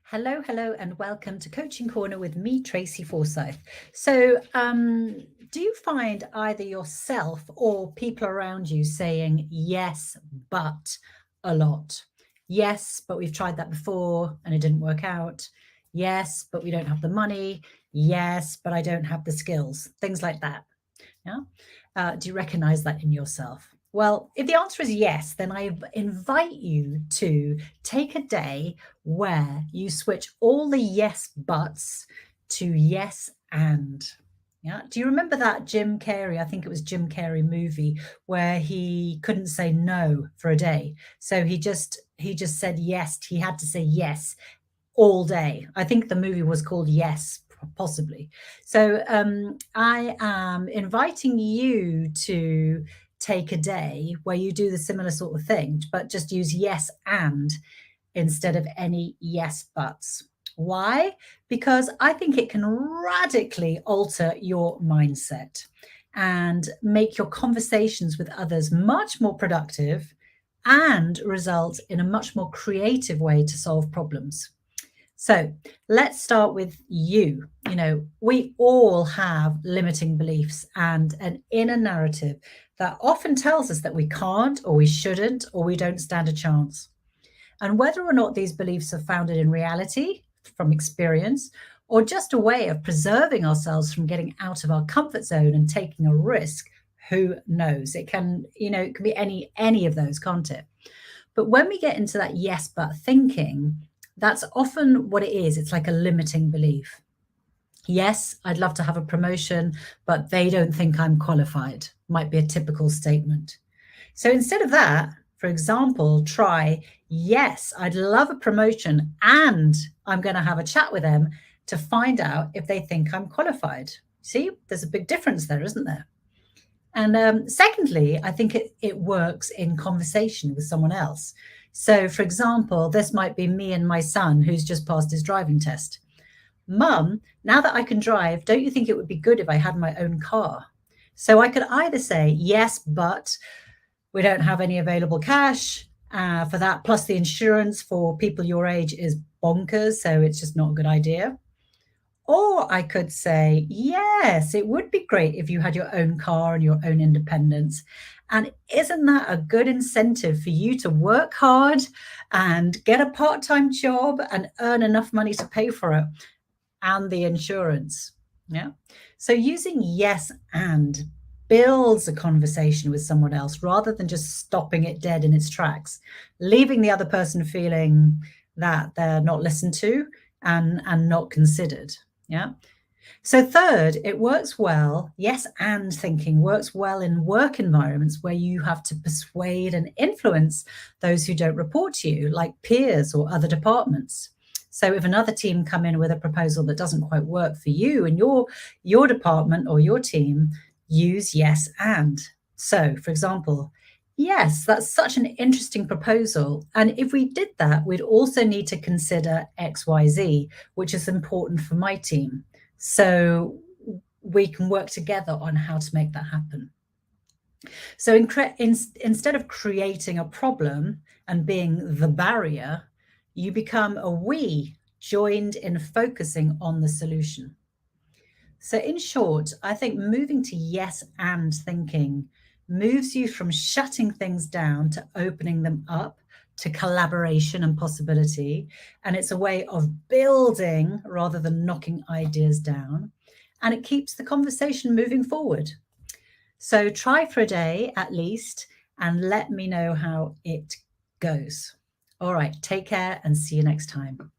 Hello, hello, and welcome to Coaching Corner with me, Tracy Forsyth. So, do you find either yourself or people around you saying yes, but a lot? Yes, but we've tried that before and it didn't work out. Yes, but we don't have the money. Yes, but I don't have the skills. Things like that. Yeah. Do you recognize that in yourself? Well, if the answer is yes, then I invite you to take a day where you switch all the yes buts to yes and. Yeah. Do you remember that Jim Carrey? I think it was Jim Carrey movie where he couldn't say no for a day. So he just said yes. He had to say yes all day. I think the movie was called Yes, possibly. So I am inviting you to take a day where you do the similar sort of thing, but just use yes and instead of any yes buts. Why? Because I think it can radically alter your mindset and make your conversations with others much more productive and result in a much more creative way to solve problems. So let's start with you. We all have limiting beliefs and an inner narrative that often tells us that we can't, or we shouldn't, or we don't stand a chance. And whether or not these beliefs are founded in reality, from experience, or just a way of preserving ourselves from getting out of our comfort zone and taking a risk, who knows? It can be any of those, can't it? But when we get into that yes but thinking, that's often what it is. It's like a limiting belief. Yes, I'd love to have a promotion, but they don't think I'm qualified, might be a typical statement. So instead of that, for example, try, yes, I'd love a promotion and I'm going to have a chat with them to find out if they think I'm qualified. See, there's a big difference there, isn't there? And secondly, I think it works in conversation with someone else. So, for example, this might be me and my son who's just passed his driving test. Mum, now that I can drive, don't you think it would be good if I had my own car? So I could either say, yes, but we don't have any available cash for that. Plus, the insurance for people your age is bonkers. So it's just not a good idea. Or I could say, yes, it would be great if you had your own car and your own independence. And isn't that a good incentive for you to work hard and get a part time job and earn enough money to pay for it and the insurance? Yeah. So using yes and builds a conversation with someone else rather than just stopping it dead in its tracks, leaving the other person feeling that they're not listened to and not considered. Yeah. So, third, it works well. Yes, and thinking works well in work environments where you have to persuade and influence those who don't report to you, like peers or other departments. So, if another team come in with a proposal that doesn't quite work for you and your department or your team, use yes and. So, for example, yes, that's such an interesting proposal. And if we did that, we'd also need to consider XYZ, which is important for my team. So we can work together on how to make that happen. So instead of creating a problem and being the barrier, you become a we joined in focusing on the solution. So, in short, I think moving to yes and thinking moves you from shutting things down to opening them up to collaboration and possibility. And it's a way of building rather than knocking ideas down. And it keeps the conversation moving forward. So, try for a day at least and let me know how it goes. All right, take care and see you next time.